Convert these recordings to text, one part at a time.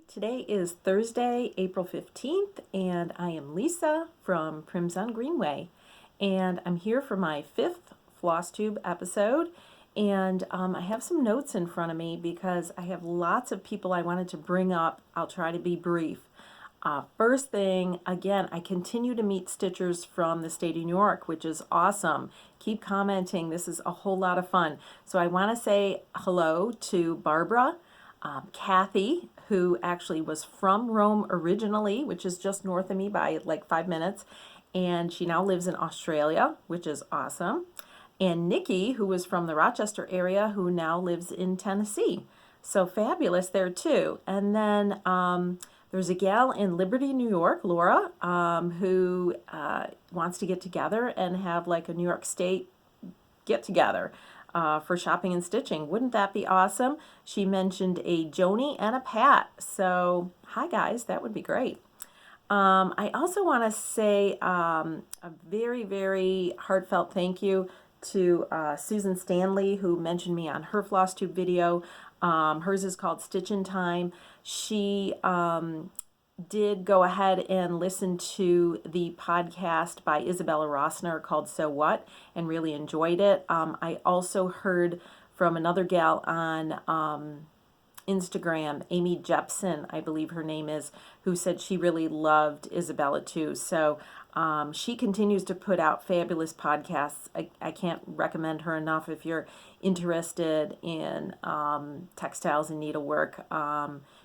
Today is Thursday, April 15th, and I am Lisa from Prims on Greenway. And I'm here for my fifth Flosstube episode. And I have some notes in front of me because I have lots of people I wanted to bring up. I'll try to be brief. First thing, again, I continue to meet stitchers from the state of New York, which is awesome. Keep commenting. This is a whole lot of fun. So I want to say hello to Barbara, Kathy, who actually was from Rome originally, which is just north of me by like 5 minutes, and she now lives in Australia, which is awesome. And Nikki, who was from the Rochester area, who now lives in Tennessee. So fabulous there too. And then there's a gal in Liberty, New York, Laura, who wants to get together and have like a New York State get together for shopping and stitching. Wouldn't that be awesome? She mentioned a Joni and a Pat. So hi guys, that would be great. I also want to say a very, very heartfelt thank you to Susan Stanley, who mentioned me on her Flosstube video. Hers is called Stitch in Time. She did go ahead and listen to the podcast by Isabella Rossner called So What and really enjoyed it. I also heard from another gal on Instagram, Amy Jepson, I believe her name is, who said she really loved Isabella too. So she continues to put out fabulous podcasts. I can't recommend her enough if you're interested in textiles and needlework.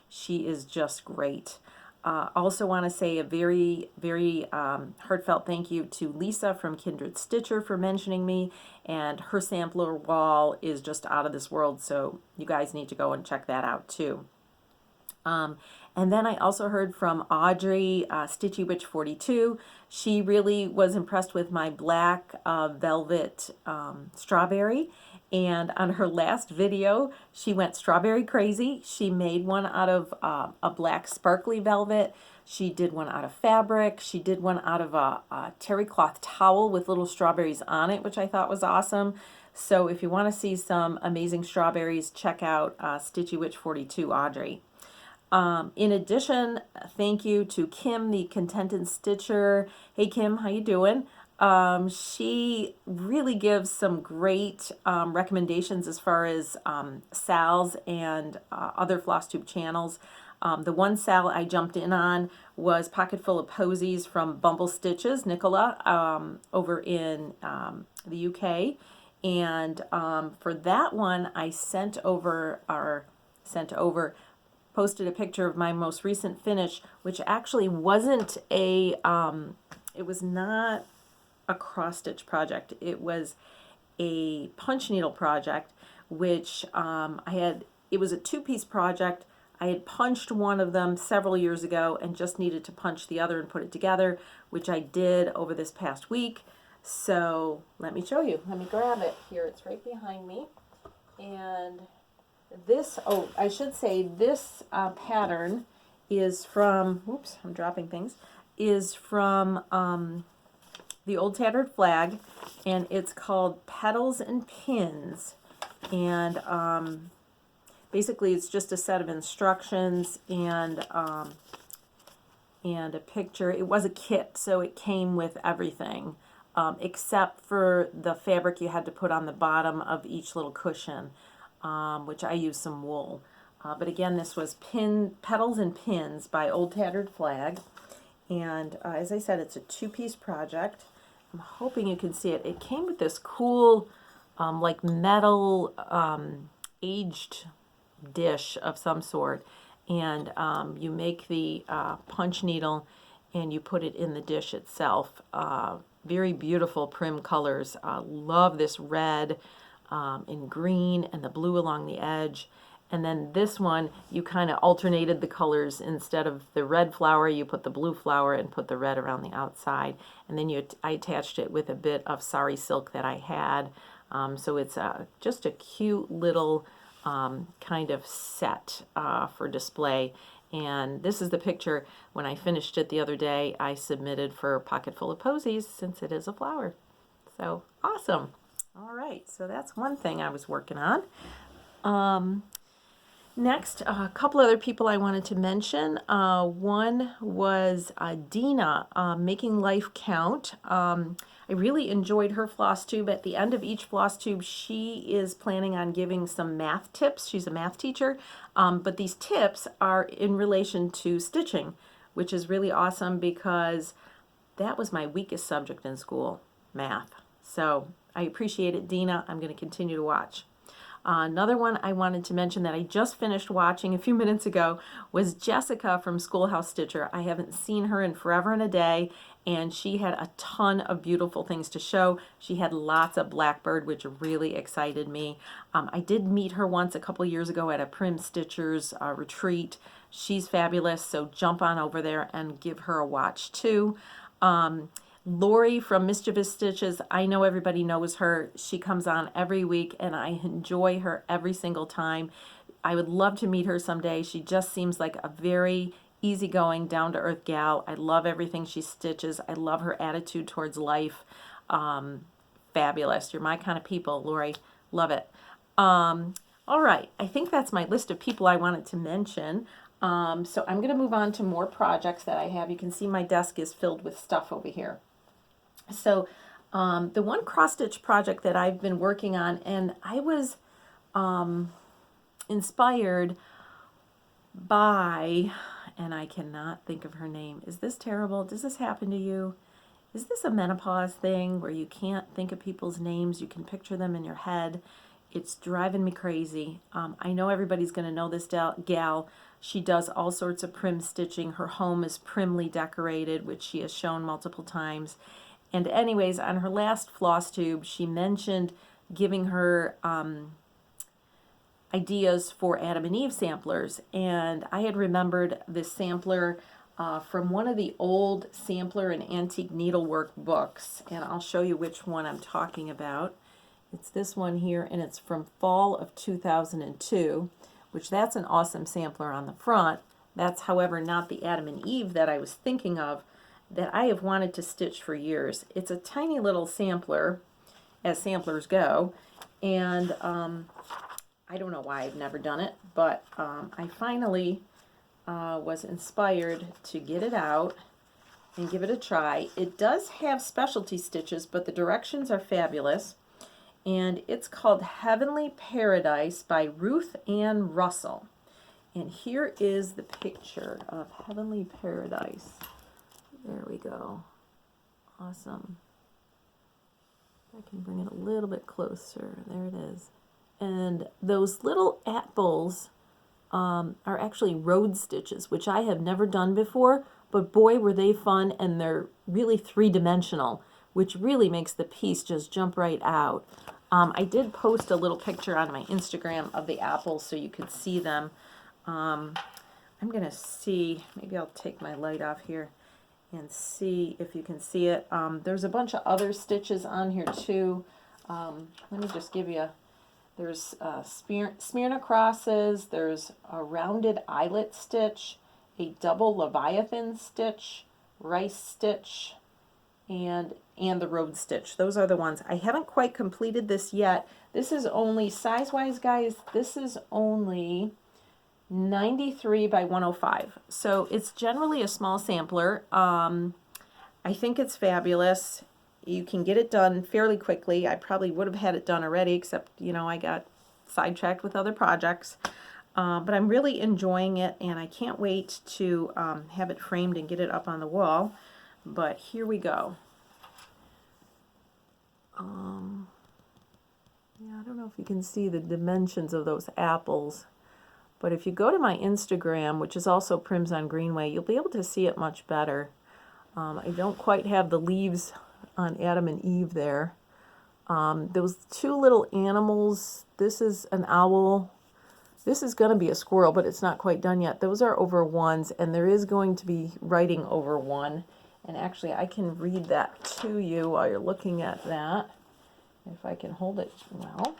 She is just great. Also want to say a very, very heartfelt thank you to Lisa from Kindred Stitcher for mentioning me, and her sampler wall is just out of this world, so you guys need to go and check that out too. And then I also heard from Audrey, Stitchy Witch 42. She really was impressed with my black velvet strawberry. And on her last video, she went strawberry crazy. She made one out of a black sparkly velvet. She did one out of fabric. She did one out of a terry cloth towel with little strawberries on it, which I thought was awesome. So if you want to see some amazing strawberries, check out Stitchy Witch 42, Audrey. In addition, thank you to Kim, the Contented Stitcher. Hey Kim, how you doing? She really gives some great recommendations as far as sals and other Flosstube channels. The one sal I jumped in on was Pocket Full of Posies from Bumble Stitches, Nicola, over in the UK. And for that one, I posted a picture of my most recent finish, which actually wasn't it was not a cross stitch project. It was a punch needle project, which it was a two-piece project. I had punched one of them several years ago and just needed to punch the other and put it together, which I did over this past week. So let me show you. Let me grab it here. It's right behind me. And this, I should say this pattern is from, oops, I'm dropping things, is from the Old Tattered Flag, and it's called Petals and Pins. And basically it's just a set of instructions and a picture. It was a kit, so it came with everything, except for the fabric you had to put on the bottom of each little cushion, which I used some wool. But again, this was Petals and Pins by Old Tattered Flag. And as I said, it's a two-piece project. I'm hoping you can see it. It came with this cool, like metal aged dish of some sort. And you make the punch needle and you put it in the dish itself. Very beautiful prim colors. Love this red and green and the blue along the edge. And then this one, you kind of alternated the colors. Instead of the red flower, you put the blue flower and put the red around the outside. And then I attached it with a bit of sari silk that I had. So it's just a cute little kind of set for display. And this is the picture when I finished it the other day. I submitted for Pocket Full of Posies since it is a flower. So awesome. All right, so that's one thing I was working on. Next, a couple other people I wanted to mention. One was Dina, Making Life Count. I really enjoyed her floss tube. At the end of each floss tube, she is planning on giving some math tips. She's a math teacher, but these tips are in relation to stitching, which is really awesome because that was my weakest subject in school, math. So I appreciate it, Dina. I'm going to continue to watch. Another one I wanted to mention that I just finished watching a few minutes ago was Jessica from Schoolhouse Stitcher. I haven't seen her in forever and a day, and she had a ton of beautiful things to show. She had lots of Blackbird, which really excited me. I did meet her once a couple years ago at a Prim Stitchers retreat. She's fabulous, so jump on over there and give her a watch too. Lori from Mischievous Stitches, I know everybody knows her. She comes on every week, and I enjoy her every single time. I would love to meet her someday. She just seems like a very easygoing, down-to-earth gal. I love everything she stitches. I love her attitude towards life. Fabulous. You're my kind of people, Lori. Love it. All right. I think that's my list of people I wanted to mention. So I'm going to move on to more projects that I have. You can see my desk is filled with stuff over here. So the one cross-stitch project that I've been working on, and I was inspired by, and I cannot think of her name. Is this terrible? Does this happen to you? Is this a menopause thing where you can't think of people's names? You can picture them in your head. It's driving me crazy. I know everybody's going to know this gal. She does all sorts of prim stitching. Her home is primly decorated, which she has shown multiple times. And anyways, on her last floss tube, she mentioned giving her ideas for Adam and Eve samplers. And I had remembered this sampler from one of the old sampler and antique needlework books. And I'll show you which one I'm talking about. It's this one here, and it's from fall of 2002, which that's an awesome sampler on the front. That's, however, not the Adam and Eve that I was thinking of, that I have wanted to stitch for years. It's a tiny little sampler, as samplers go, and I don't know why I've never done it, but I finally was inspired to get it out and give it a try. It does have specialty stitches, but the directions are fabulous, and it's called Heavenly Paradise by Ruth Ann Russell. And here is the picture of Heavenly Paradise. There we go. Awesome. I can bring it a little bit closer. There it is. And those little apples are actually road stitches, which I have never done before, but boy, were they fun, and they're really three-dimensional, which really makes the piece just jump right out. I did post a little picture on my Instagram of the apples so you could see them. I'm going to see, maybe I'll take my light off here and see if you can see it. There's a bunch of other stitches on here too. Let me just give you, there's Smyrna crosses, there's a rounded eyelet stitch, a double Leviathan stitch, rice stitch, and the road stitch. Those are the ones. I haven't quite completed this yet. This is only, size-wise, guys, this is only 93 by 105. So it's generally a small sampler. I think it's fabulous. You can get it done fairly quickly. I probably would have had it done already, except, you know, I got sidetracked with other projects. But I'm really enjoying it, and I can't wait to have it framed and get it up on the wall. But here we go. Yeah, I don't know if you can see the dimensions of those apples. But if you go to my Instagram, which is also Prims on Greenway, you'll be able to see it much better. I don't quite have the leaves on Adam and Eve there. Those two little animals, this is an owl. This is going to be a squirrel, but it's not quite done yet. Those are over ones, and there is going to be writing over one. And actually, I can read that to you while you're looking at that, if I can hold it well.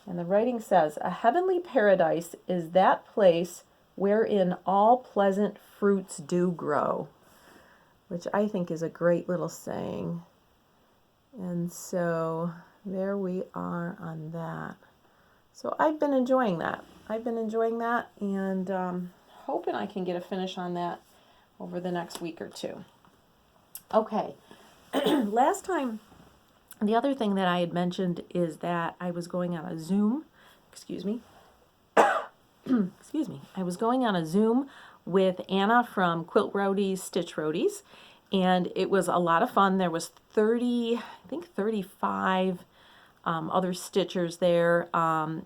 And the writing says, "A heavenly paradise is that place wherein all pleasant fruits do grow," which I think is a great little saying. And so there we are on that. So I've been enjoying that. I've been enjoying that, and hoping I can get a finish on that over the next week or two. Okay, last time, the other thing that I had mentioned is that I was going on a Zoom, excuse me, excuse me, I was going on a Zoom with Anna from Quilt Roadies, Stitch Roadies, and it was a lot of fun. There was 30, I think 35 other stitchers there.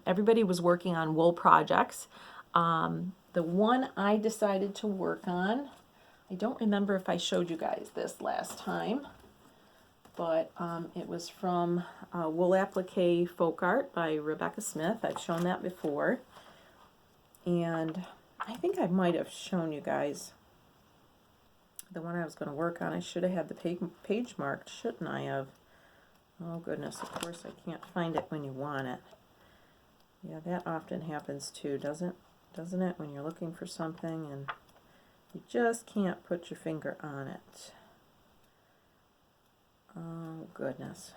Everybody was working on wool projects. The one I decided to work on, I don't remember if I showed you guys this last time, but it was from Wool Applique Folk Art by Rebekah Smith. I've shown that before. And I think I might have shown you guys the one I was going to work on. I should have had the page marked, shouldn't I have? Oh goodness, of course I can't find it when you want it. Yeah, that often happens too, doesn't it? When you're looking for something and you just can't put your finger on it. Oh goodness.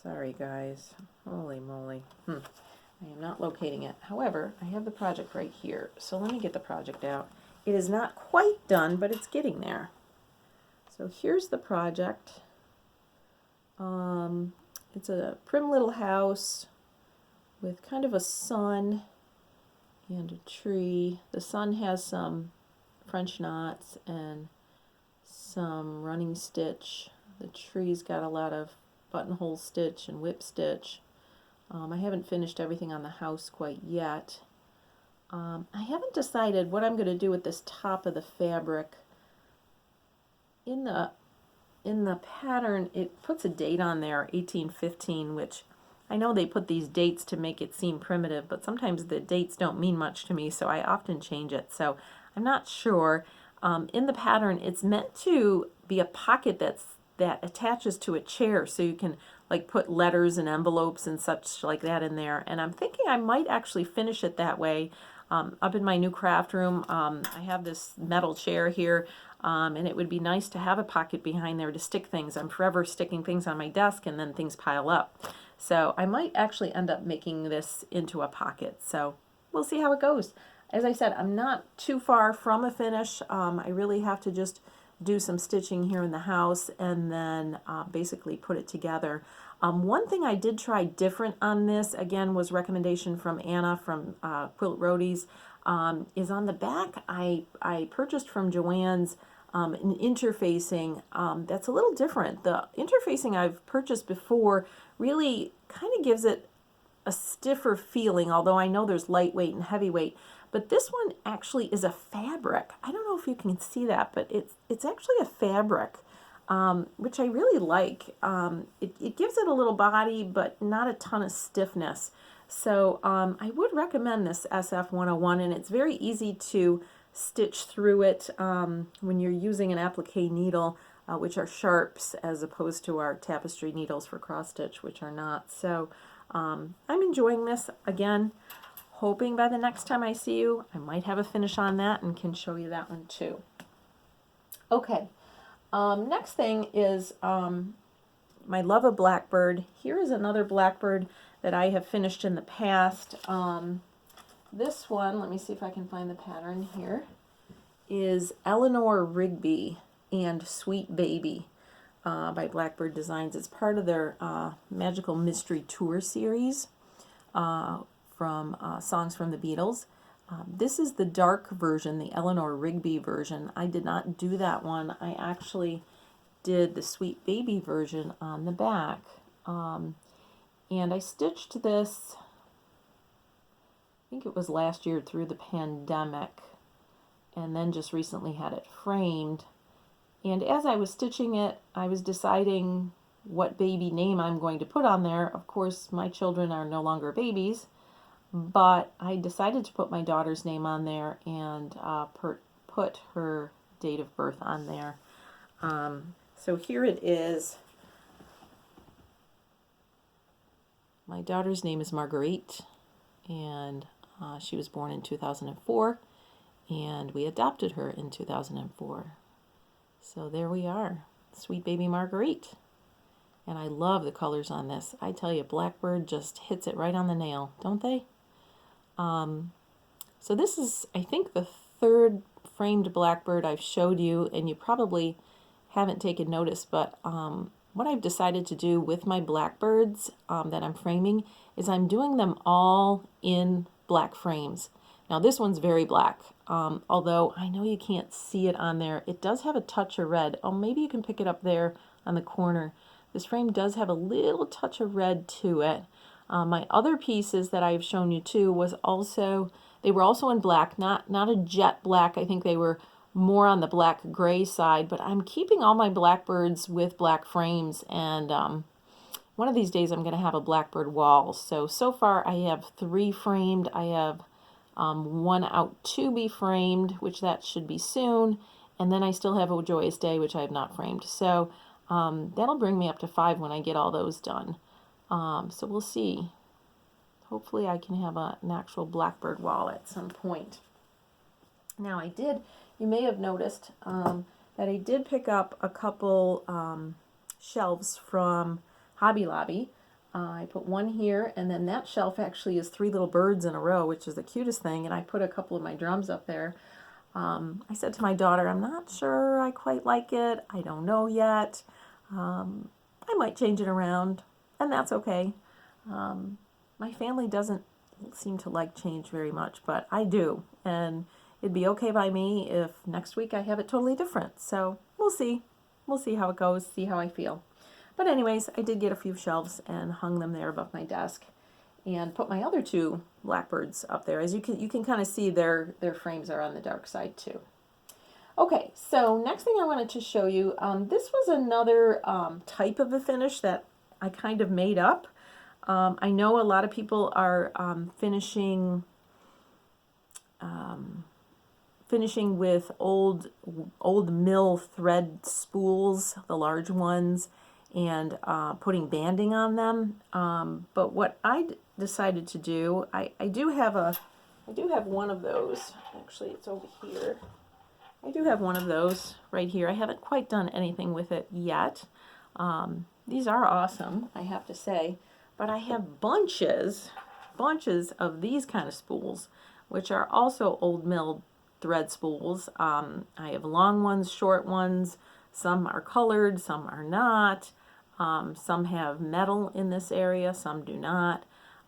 Sorry guys. Holy moly. I am not locating it. However, I have the project right here. So let me get the project out. It is not quite done, but it's getting there. So here's the project. It's a prim little house with kind of a sun and a tree. The sun has some French knots and some running stitch. The tree's got a lot of buttonhole stitch and whip stitch. I haven't finished everything on the house quite yet. I haven't decided what I'm going to do with this top of the fabric. In the pattern, it puts a date on there, 1815, which I know they put these dates to make it seem primitive, but sometimes the dates don't mean much to me, so I often change it. So I'm not sure. In the pattern, it's meant to be a pocket that attaches to a chair, so you can like put letters and envelopes and such like that in there. And I'm thinking I might actually finish it that way. Up in my new craft room, I have this metal chair here, and it would be nice to have a pocket behind there to stick things. I'm forever sticking things on my desk and then things pile up. So I might actually end up making this into a pocket. So we'll see how it goes. As I said, I'm not too far from a finish. I really have to just do some stitching here in the house and then basically put it together. One thing I did try different on this, again, was recommendation from Anna from Quilt Roadies, is on the back. I purchased from Joann's an interfacing that's a little different. The interfacing I've purchased before really kind of gives it a stiffer feeling, although I know there's lightweight and heavyweight. But this one actually is a fabric. I don't know if you can see that, but it's actually a fabric, which I really like. It gives it a little body, but not a ton of stiffness. So I would recommend this SF101, and it's very easy to stitch through it when you're using an applique needle, which are sharps, as opposed to our tapestry needles for cross stitch, which are not. So I'm enjoying this. Again, hoping by the next time I see you, I might have a finish on that and can show you that one too. Okay, next thing is my love of Blackbird. Here is another Blackbird that I have finished in the past. This one, let me see if I can find the pattern here, is Eleanor Rigby and Sweet Baby by Blackbird Designs. It's part of their Magical Mystery Tour series from Songs from the Beatles. This is the dark version, the Eleanor Rigby version. I did not do that one. I actually did the Sweet Baby version on the back. And I stitched this, I think it was last year through the pandemic, and then just recently had it framed. And as I was stitching it, I was deciding what baby name I'm going to put on there. Of course, my children are no longer babies, but I decided to put my daughter's name on there and put her date of birth on there. So here it is. My daughter's name is Marguerite, and she was born in 2004, and we adopted her in 2004. So there we are, sweet baby Marguerite. And I love the colors on this. I tell you, Blackbird just hits it right on the nail, don't they? So this is, I think, the third framed Blackbird I've showed you, and you probably haven't taken notice, but what I've decided to do with my Blackbirds that I'm framing is I'm doing them all in black frames. Now this one's very black, although I know you can't see it on there. It does have a touch of red. Oh, maybe you can pick it up there on the corner. This frame does have a little touch of red to it. My other pieces that I've shown you too was also, they were also in black, not a jet black. I think they were more on the black gray side, but I'm keeping all my Blackbirds with black frames, and one of these days I'm going to have a Blackbird wall. So far I have 3 framed. I have one out to be framed, which that should be soon, and then I still have A Joyous Day, which I have not framed. So that'll bring me up to 5 when I get all those done. So we'll see. Hopefully I can have an actual Blackbird wall at some point. Now you may have noticed that I did pick up a couple shelves from Hobby Lobby. I put one here, and then that shelf actually is 3 little birds in a row, which is the cutest thing, and I put a couple of my drums up there. I said to my daughter, I'm not sure I quite like it. I don't know yet. I might change it around, and that's okay. My family doesn't seem to like change very much, but I do, and it'd be okay by me if next week I have it totally different. So we'll see. We'll see how it goes, see how I feel. But anyways, I did get a few shelves and hung them there above my desk and put my other 2 Blackbirds up there. As you can kind of see, their frames are on the dark side too. Okay, so next thing I wanted to show you, this was another type of a finish that I kind of made up. I know a lot of people are finishing with old mill thread spools, the large ones, and putting banding on them. But what I decided to do, I do have one of those. Actually, it's over here. I do have one of those right here. I haven't quite done anything with it yet. These are awesome, I have to say. But I have bunches of these kind of spools, which are also old mill thread spools. I have long ones, short ones. Some are colored, some are not. Some have metal in this area, some do not.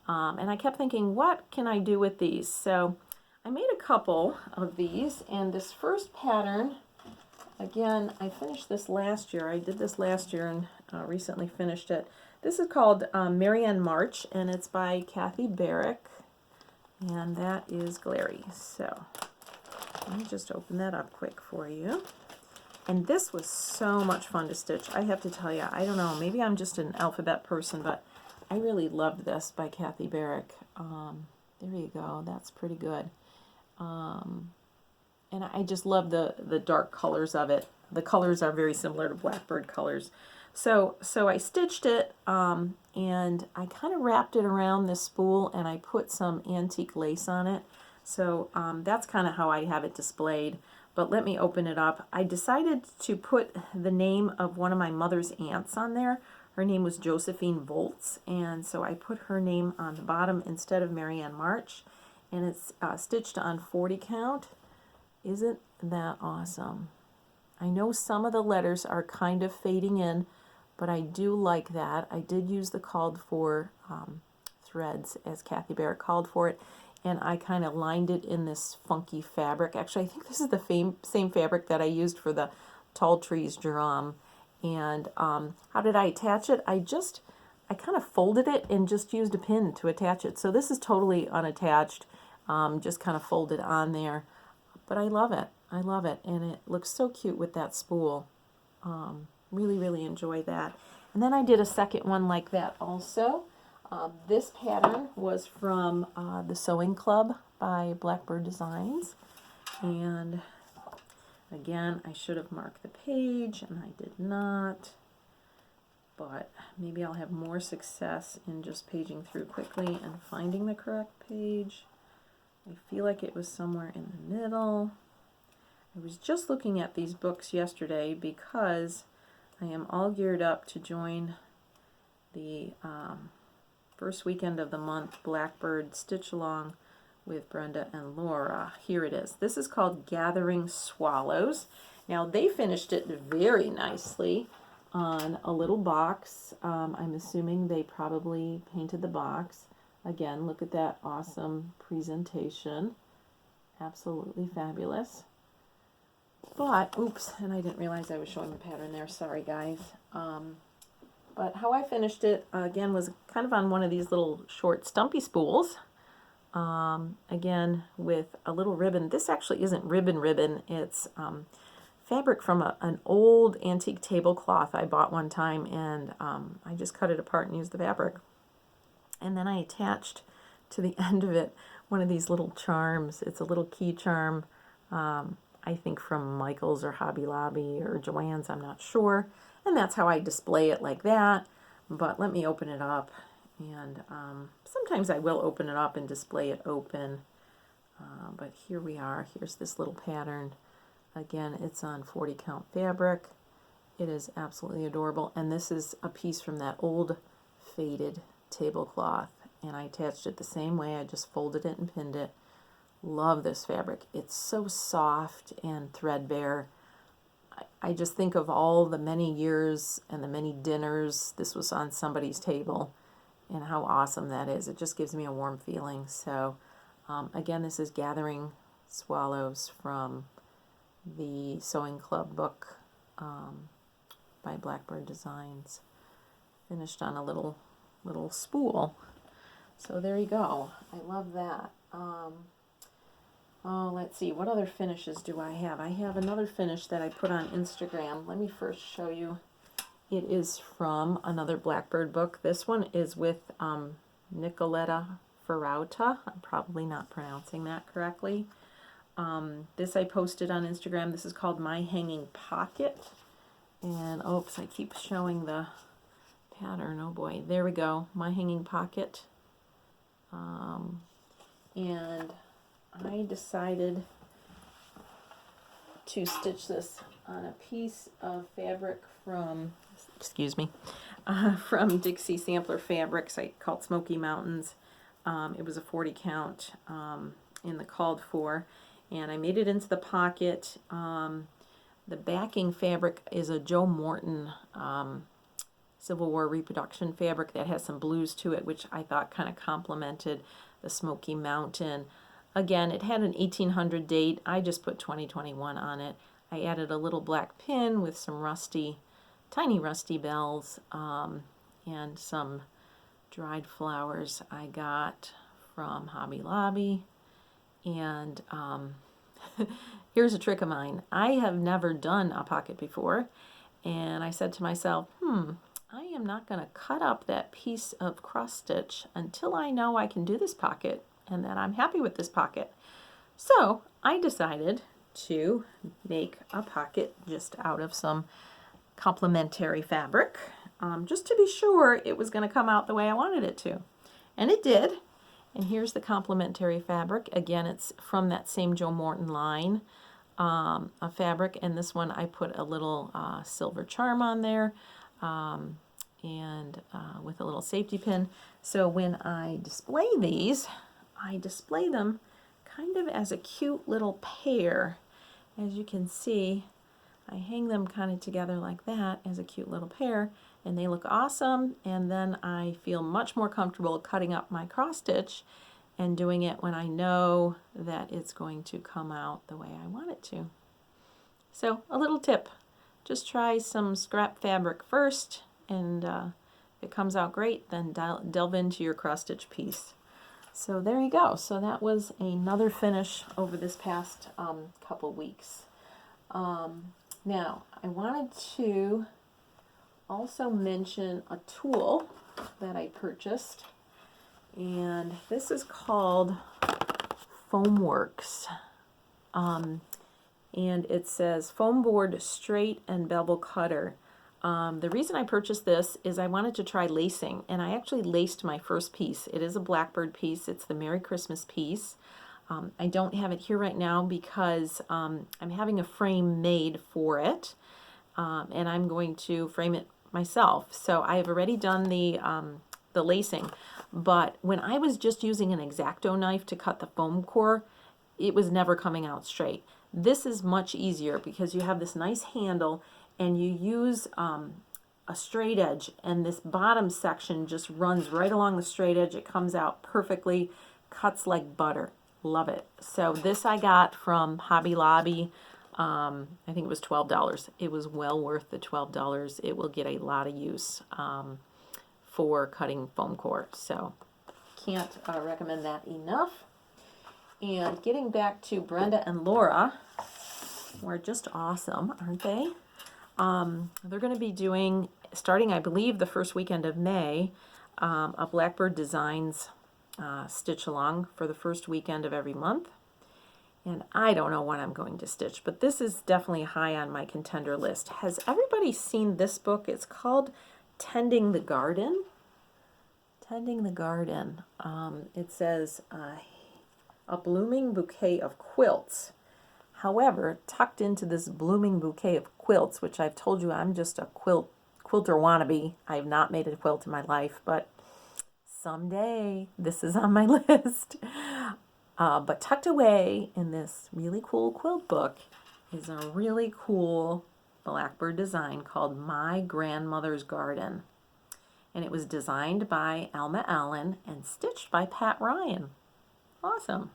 And I kept thinking, what can I do with these? So I made a couple of these, and this first pattern, again, I finished this last year. I did this last year and recently finished it. This is called Marianne March, and it's by Kathy Barrick, and that is glary. So let me just open that up quick for you. And this was so much fun to stitch. I have to tell you, I don't know, maybe I'm just an alphabet person, but I really loved this by Kathy Barrick. There you go, that's pretty good. And I just love the dark colors of it. The colors are very similar to Blackbird colors. So I stitched it, and I kind of wrapped it around this spool, and I put some antique lace on it. So that's kind of how I have it displayed. But let me open it up. I decided to put the name of one of my mother's aunts on there. Her name was Josephine Volts, and so I put her name on the bottom instead of Marianne March, and it's stitched on 40 count. Isn't that awesome? I know some of the letters are kind of fading in, but I do like that. I did use the called for threads, as Kathy Barrick called for it, and I kind of lined it in this funky fabric. Actually, I think this is the same fabric that I used for the Tall Trees drum. And how did I attach it? I kind of folded it and just used a pin to attach it. So this is totally unattached, just kind of folded on there. But I love it. I love it. And it looks so cute with that spool. Really, really enjoy that. And then I did a second one like that also. This pattern was from the Sewing Club by Blackbird Designs. And again, I should have marked the page, and I did not. But maybe I'll have more success in just paging through quickly and finding the correct page. I feel like it was somewhere in the middle. I was just looking at these books yesterday because I am all geared up to join the first weekend of the month Blackbird Stitch Along with Brenda and Laura. Here it is. This is called Gathering Swallows. Now they finished it very nicely on a little box. I'm assuming they probably painted the box. Again, look at that awesome presentation. Absolutely fabulous. But, oops, and I didn't realize I was showing the pattern there. Sorry, guys. But how I finished it, again, was kind of on one of these little short stumpy spools. Again, with a little ribbon. This actually isn't ribbon. It's fabric from an old antique tablecloth I bought one time, and I just cut it apart and used the fabric. And then I attached to the end of it one of these little charms. It's a little key charm, I think from Michael's or Hobby Lobby or Joann's, I'm not sure. And that's how I display it like that. But let me open it up. And sometimes I will open it up and display it open. But here we are. Here's this little pattern. Again, it's on 40 count fabric. It is absolutely adorable. And this is a piece from that old faded tablecloth. And I attached it the same way. I just folded it and pinned it. Love this fabric. It's so soft and threadbare. I just think of all the many years and the many dinners this was on somebody's table and how awesome that is. It just gives me a warm feeling. So again, this is Gathering Swallows from the Sewing Club book by Blackbird Designs. Finished on a little spool. So there you go. I love that. Oh, let's see. What other finishes do I have? I have another finish that I put on Instagram. Let me first show you. It is from another Blackbird book. This one is with Nicoletta Ferrauta. I'm probably not pronouncing that correctly. This I posted on Instagram. This is called My Hanging Pocket. And, oops, I keep showing the pattern. Oh boy, there we go. My Hanging Pocket. And I decided to stitch this on a piece of fabric from, from Dixie Sampler Fabrics called Smokey Mountains. It was a 40 count in the called for, and I made it into the pocket. The backing fabric is a Joe Morton Civil War reproduction fabric that has some blues to it, which I thought kind of complemented the Smokey Mountain. Again, it had an 1800 date. I just put 2021 on it. I added a little black pin with some tiny rusty bells, and some dried flowers I got from Hobby Lobby. And here's a trick of mine. I have never done a pocket before, and I said to myself, I am not going to cut up that piece of cross stitch until I know I can do this pocket and that I'm happy with this pocket. So I decided to make a pocket just out of some complementary fabric, just to be sure it was going to come out the way I wanted it to. And it did. And here's the complementary fabric. Again, it's from that same Joe Morton line of fabric. And this one I put a little silver charm on there, and with a little safety pin. So when I display these, I display them kind of as a cute little pair. As you can see, I hang them kind of together like that as a cute little pair, and they look awesome. And then I feel much more comfortable cutting up my cross stitch and doing it when I know that it's going to come out the way I want it to. So a little tip, just try some scrap fabric first, and if it comes out great, then delve into your cross stitch piece. So there you go. So that was another finish over this past couple weeks. Now, I wanted to also mention a tool that I purchased, and this is called Foamworks. And it says Foam Board Straight and Bevel Cutter. The reason I purchased this is I wanted to try lacing, and I actually laced my first piece. It is a Blackbird piece. It's the Merry Christmas piece. I don't have it here right now because I'm having a frame made for it, and I'm going to frame it myself. So I have already done the lacing, but when I was just using an X-Acto knife to cut the foam core, it was never coming out straight. This is much easier because you have this nice handle and you use a straight edge, and this bottom section just runs right along the straight edge. It comes out perfectly, cuts like butter. Love it. So this I got from Hobby Lobby. I think it was $12. It was well worth the $12. It will get a lot of use for cutting foam core. So can't recommend that enough. And getting back to Brenda and Laura, were just awesome, aren't they? They're going to be doing, starting I believe the first weekend of May, a Blackbird Designs stitch along for the first weekend of every month. And I don't know what I'm going to stitch, but this is definitely high on my contender list. Has everybody seen this book? It's called Tending the Garden. Tending the Garden. It says a blooming bouquet of quilts. However, tucked into this blooming bouquet of quilts, which I've told you I'm just a quilter wannabe. I have not made a quilt in my life, but someday this is on my list. But tucked away in this really cool quilt book is a really cool Blackbird design called My Grandmother's Garden. And it was designed by Alma Allen and stitched by Pat Ryan. Awesome.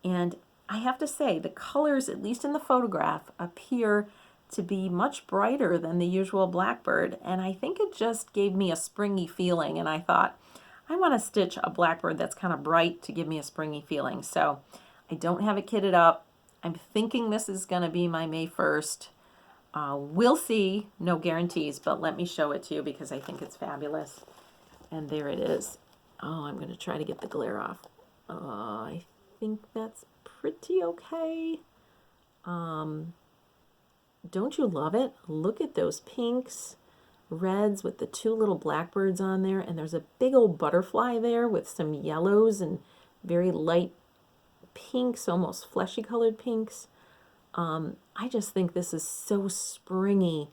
And I have to say, the colors, at least in the photograph, appear to be much brighter than the usual Blackbird. And I think it just gave me a springy feeling. And I thought, I want to stitch a Blackbird that's kind of bright to give me a springy feeling. So I don't have it kitted up. I'm thinking this is going to be my May 1st. We'll see. No guarantees, but let me show it to you because I think it's fabulous. And there it is. Oh, I'm going to try to get the glare off. I think that's pretty okay. Don't you love it? Look at those pinks, reds with the two little blackbirds on there, and there's a big old butterfly there with some yellows and very light pinks, almost fleshy colored pinks. I just think this is so springy.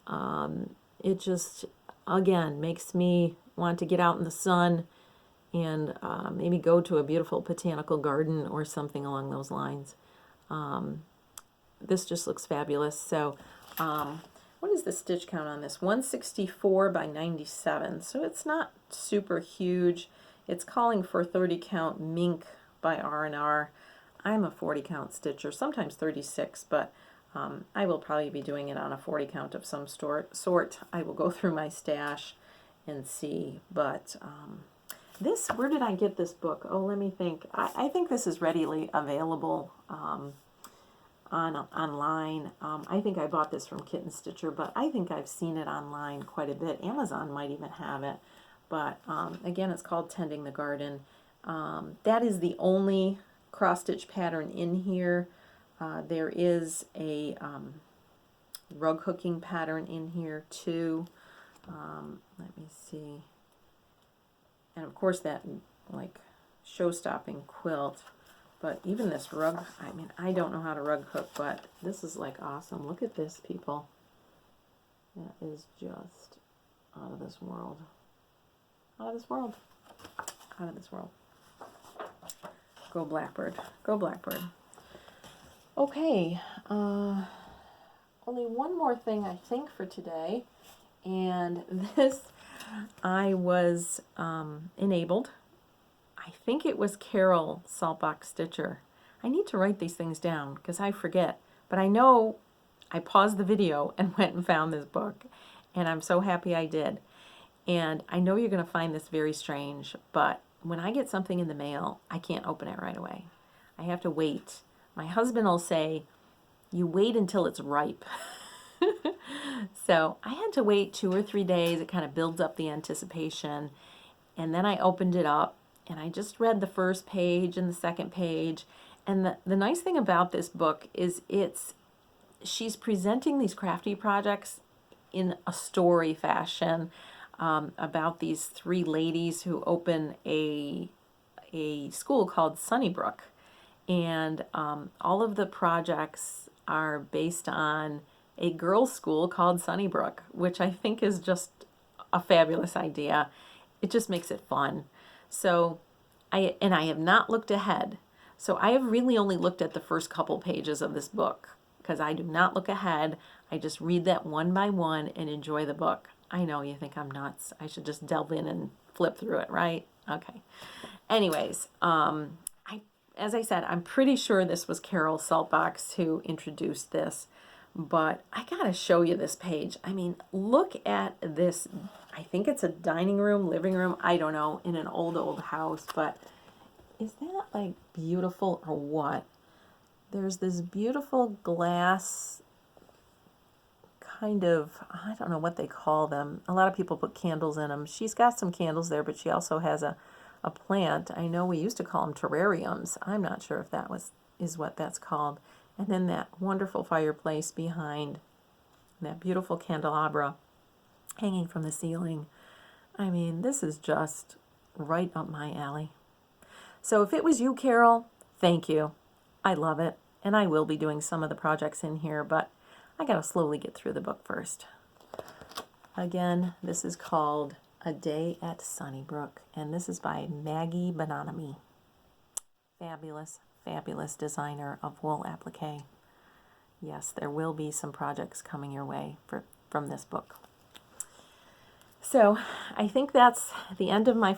It just, again, makes me want to get out in the sun and maybe go to a beautiful botanical garden or something along those lines. This just looks fabulous. So what is the stitch count on this? 164 by 97. So it's not super huge. It's calling for 30 count mink by R&R. I'm a 40 count stitcher, sometimes 36, but I will probably be doing it on a 40 count of some sort. I will go through my stash and see. But this, where did I get this book? Oh, let me think. I think this is readily available online. I think I bought this from Kitten Stitcher, but I think I've seen it online quite a bit. Amazon might even have it. But again, it's called Tending the Garden. That is the only cross-stitch pattern in here. There is a rug hooking pattern in here too. Let me see. And of course that like show-stopping quilt. But even this rug, I mean, I don't know how to rug hook, but this is like awesome. Look at this, people. That is just out of this world. Out of this world. Out of this world. Go Blackbird. Go Blackbird. Okay. Only one more thing, I think, for today. And this, I was enabled. I think it was Carol Saltbox Stitcher. I need to write these things down because I forget. But I know I paused the video and went and found this book. And I'm so happy I did. And I know you're going to find this very strange, but when I get something in the mail, I can't open it right away. I have to wait. My husband will say, you wait until it's ripe. So I had to wait 2 or 3 days. It kind of builds up the anticipation. And then I opened it up and I just read the first page and the second page. And the nice thing about this book is she's presenting these crafty projects in a story fashion. About these 3 ladies who open a school called Sunnybrook. And all of the projects are based on a girls' school called Sunnybrook, which I think is just a fabulous idea. It just makes it fun. So I have not looked ahead. So I have really only looked at the first couple pages of this book because I do not look ahead. I just read that one by one and enjoy the book. I know you think I'm nuts. I should just delve in and flip through it, right? Okay. Anyways, as I said, I'm pretty sure this was Carol Saltbox who introduced this, but I gotta show you this page. I mean, look at this. I think it's a dining room, living room, I don't know, in an old house, but is that like beautiful or what? There's this beautiful glass kind of, I don't know what they call them. A lot of people put candles in them. She's got some candles there, but she also has a plant. I know we used to call them terrariums. I'm not sure if that is what that's called. And then that wonderful fireplace behind, that beautiful candelabra hanging from the ceiling. I mean, this is just right up my alley. So if it was you, Carol, thank you. I love it. And I will be doing some of the projects in here, but I got to slowly get through the book first. Again, this is called A Day at Sunnybrook, and this is by Maggie Bonanami. Fabulous, fabulous designer of Wool Applique. Yes, there will be some projects coming your way from this book. So I think that's the end of my